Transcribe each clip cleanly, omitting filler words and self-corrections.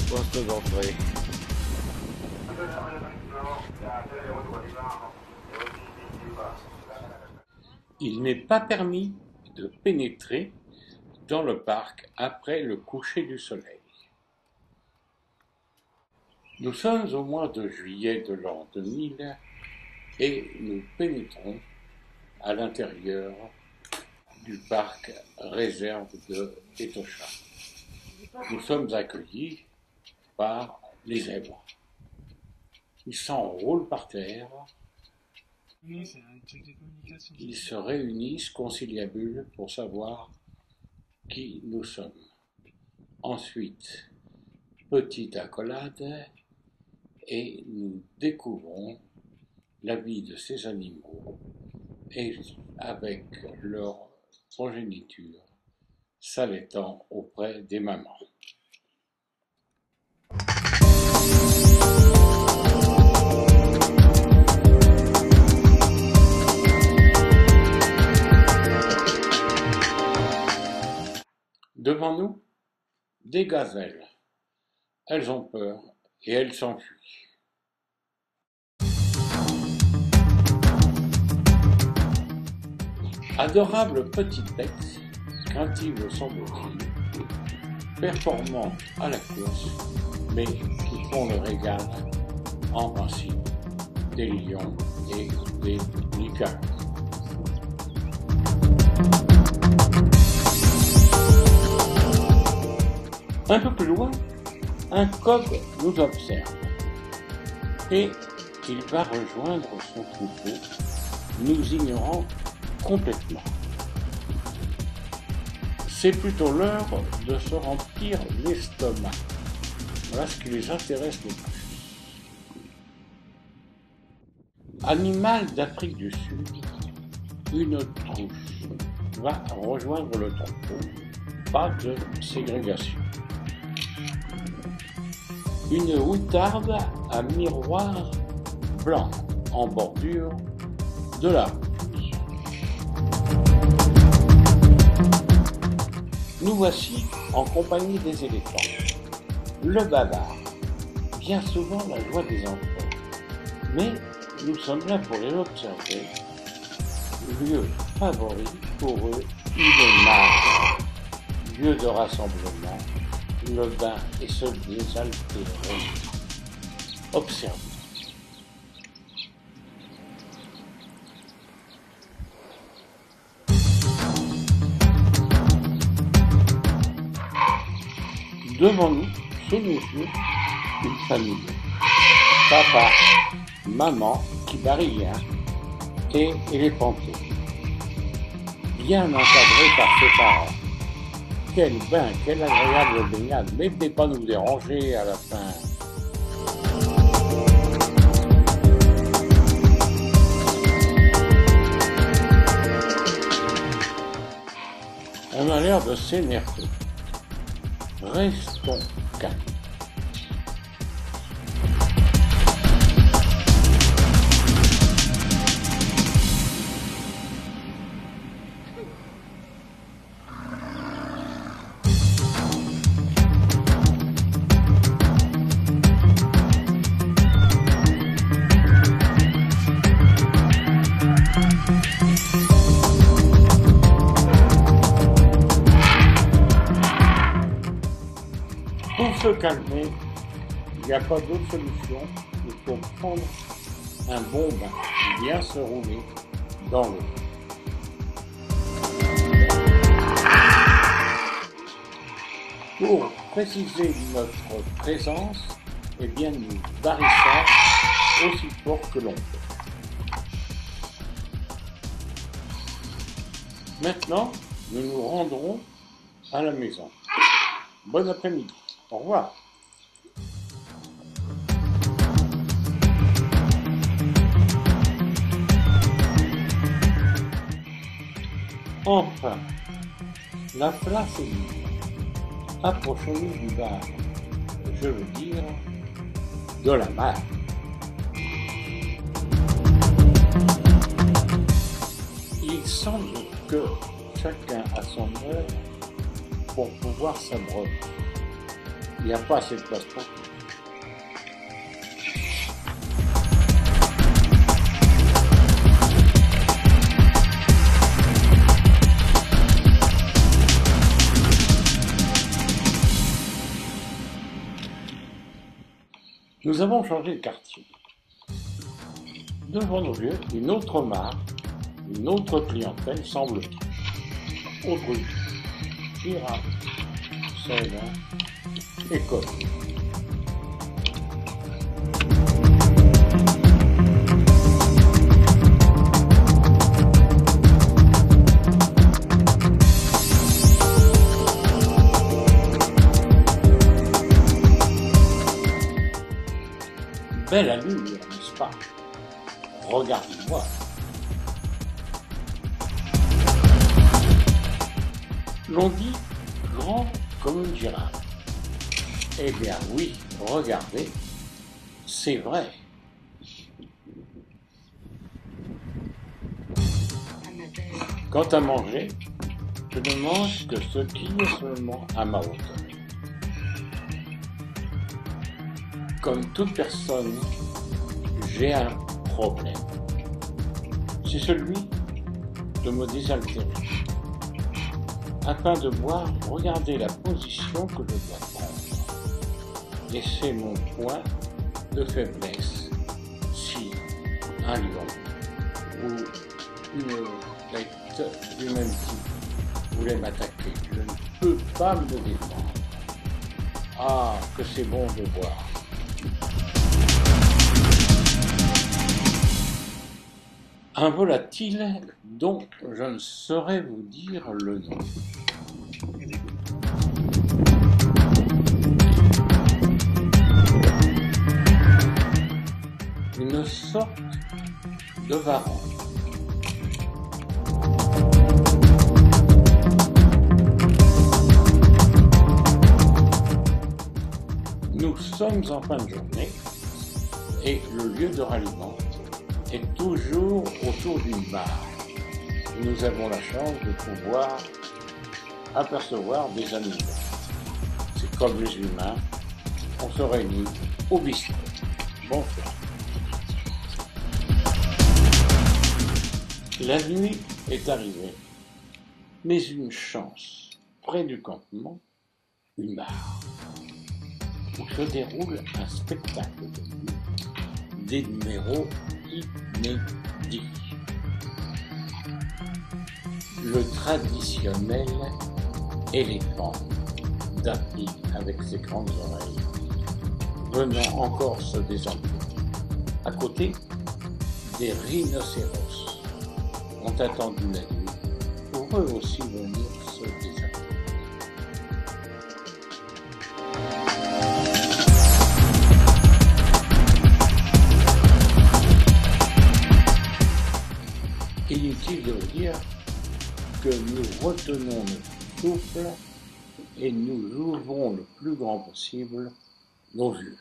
Poste d'entrée. Il n'est pas permis de pénétrer dans le parc après le coucher du soleil. Nous sommes au mois de juillet de l'an 2000 et nous pénétrons à l'intérieur du parc réserve de Etosha. Nous sommes accueillis par les zèbres. Ils s'enroulent par terre. Ils se réunissent conciliabules pour savoir qui nous sommes. Ensuite, petite accolade et nous découvrons la vie de ces animaux et avec leur progéniture s'allaitant auprès des mamans. Devant nous, des gazelles. Elles ont peur et elles s'enfuient. Adorables petites bêtes, craintives semble-t-il, performantes à la course, mais qui font le régal, en principe, des lions et des licornes. Un peu plus loin, un coq nous observe et il va rejoindre son troupeau, nous ignorant complètement. C'est plutôt l'heure de se remplir l'estomac. Voilà ce qui les intéresse le plus. Animal d'Afrique du Sud, une trouche va rejoindre le troupeau. Pas de ségrégation. Une outarde à miroir blanc en bordure de la route. Nous voici en compagnie des éléphants. Le bavard, bien souvent la joie des enfants. Mais nous sommes là pour les observer. Lieu favori pour eux, une mare. Lieu de rassemblement, le bain et se désaltérer. Observez. Devant nous, sous nos yeux, une famille. Papa, maman qui barille rien et éléphanté. Bien encadré par ses parents. Quel bain, quelle agréable baignade. Mais venez pas nous déranger à la fin. On a l'air de s'énerver. Restons calmes. Pour se calmer, il n'y a pas d'autre solution que pour prendre un bon bain, bien se rouler dans l'eau. Pour préciser notre présence, eh bien nous barrissons aussi fort que l'on peut. Maintenant, nous nous rendrons à la maison. Bon après-midi. Au revoir. Enfin, la place est libre. Approchons-nous du bar, je veux dire, de la mer. Il semble que chacun a son heure pour pouvoir s'abreuver. Il n'y a pas assez de place pour tout. Nous avons changé de quartier. Devant nos yeux, une autre mare, une autre clientèle semble-t-il. Autre vie, pirate, soldat, école. Belle allure, n'est-ce pas? Regardez-moi. L'on dit grand comme une girafe. Eh bien oui, regardez, c'est vrai. Quant à manger, je ne mange que ce qui est seulement à ma hauteur. Comme toute personne, j'ai un problème. C'est celui de me désaltérer. Afin de voir, regardez la position que je dois prendre. Et c'est mon point de faiblesse. Si un lion ou une bête du même type voulait m'attaquer, je ne peux pas me défendre. Ah, que c'est bon de voir. Un volatile dont je ne saurais vous dire le nom. Une sorte de varan. Nous sommes en fin de journée et le lieu de ralliement est toujours autour d'une mare. Nous avons la chance de pouvoir apercevoir des animaux. C'est comme les humains, on se réunit au bistrot. Bonsoir. La nuit est arrivée, mais une chance. Près du campement, une mare, où se déroule un spectacle de nuit, des numéros inédit. Le traditionnel éléphant d'Api avec ses grandes oreilles venant encore se désentumer. À côté, des rhinocéros ont attendu la nuit pour eux aussi venir se désentumer. Inutile de vous dire que nous retenons notre souffle et nous ouvrons le plus grand possible nos yeux.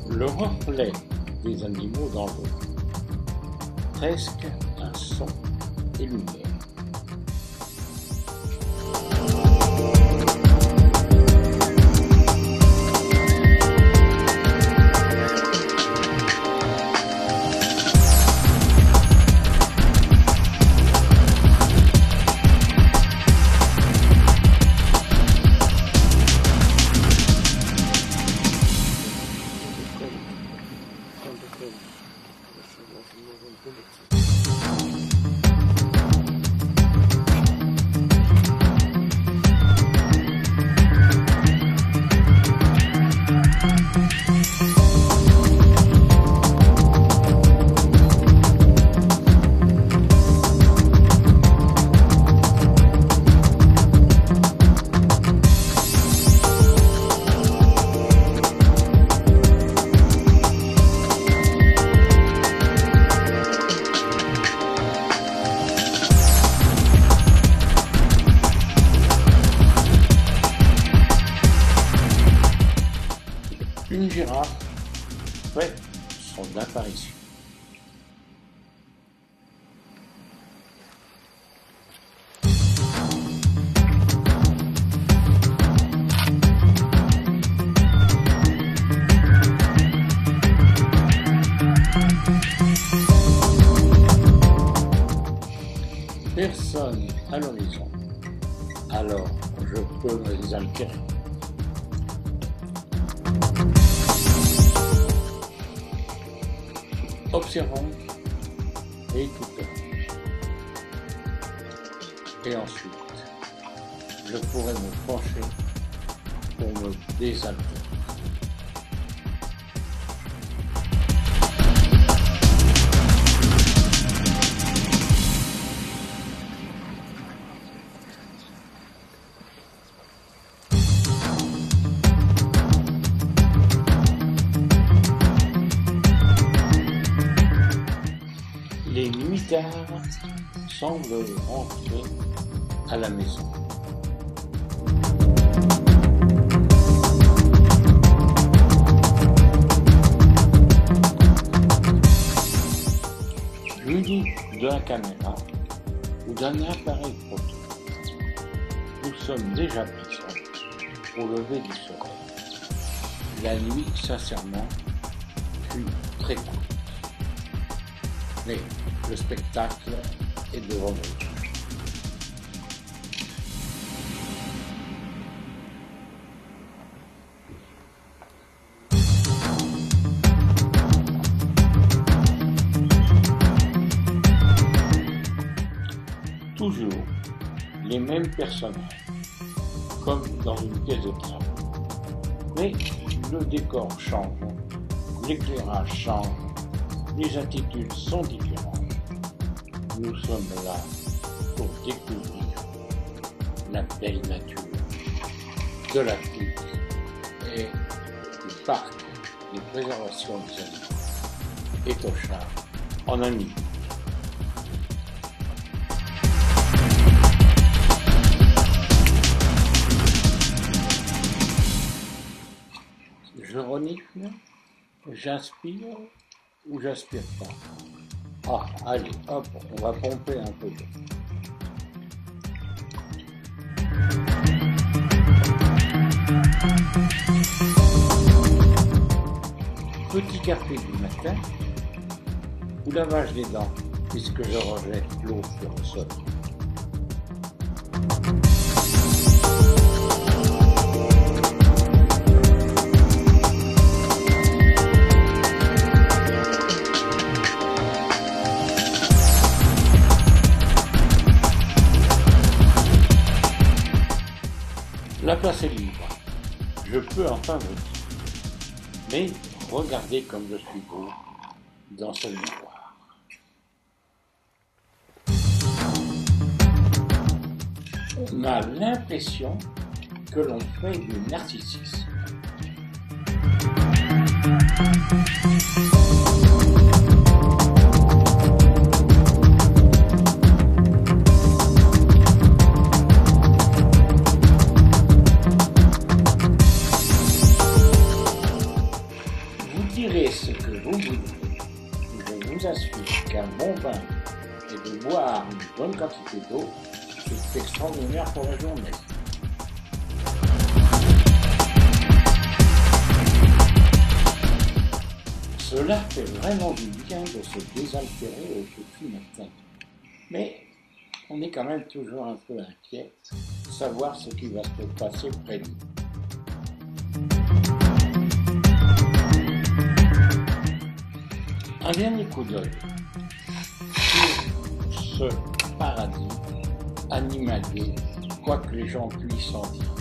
Le reflet des animaux dans l'eau, presque un son et lumière. Une girafe fait son apparition. Personne à l'horizon, alors je peux me désaltérer. Observons et écoutons. Et ensuite, je pourrai me pencher pour me désaltérer. Les nuitards semblent rentrer à la maison. Muni de la caméra ou d'un appareil photo, nous sommes déjà présents au lever du soleil. La nuit, sincèrement, fut très courte. Mais le spectacle est devant nous. Toujours les mêmes personnages, comme dans une pièce de théâtre. Mais le décor change, l'éclairage change, les attitudes sont différentes. Nous sommes là pour découvrir la belle nature de l'Afrique et du parc de préservation des animaux Etosha en Namibie. Je renifle, j'inspire ou j'aspire pas. Ah, allez, hop, on va pomper un peu. Petit café du matin ou lavage des dents, puisque je rejette l'eau sur le sol. La place est libre, je peux enfin voter. Mais regardez comme je suis beau dans ce miroir. On a l'impression que l'on fait du narcissisme. Direz ce que vous voudrez, je vous assure qu'un bon bain et de boire une bonne quantité d'eau, c'est extraordinaire pour la journée. Cela fait vraiment du bien de se désaltérer au petit matin. Mais on est quand même toujours un peu inquiet de savoir ce qui va se passer près de nous. Un dernier coup d'œil sur ce paradis animalier, quoi que les gens puissent en dire.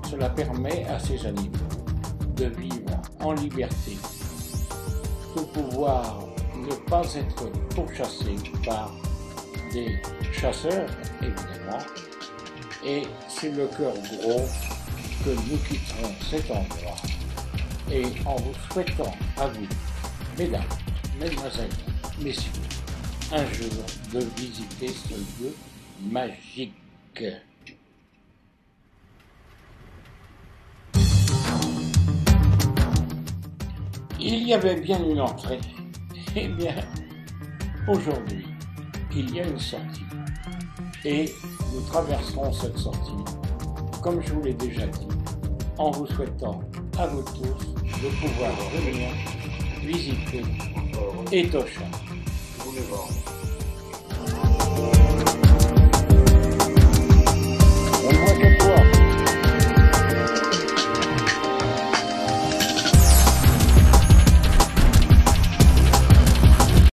Cela permet à ces animaux de vivre en liberté, de pouvoir ne pas être pourchassés par des chasseurs, évidemment, et c'est le cœur gros que nous quitterons cet endroit, et en vous souhaitant à vous, mesdames, mesdemoiselles, messieurs, un jour de visiter ce lieu magique. Il y avait bien une entrée. Eh bien, aujourd'hui, il y a une sortie. Et nous traverserons cette sortie, comme je vous l'ai déjà dit, en vous souhaitant à vous tous de pouvoir venir visiter Etosha.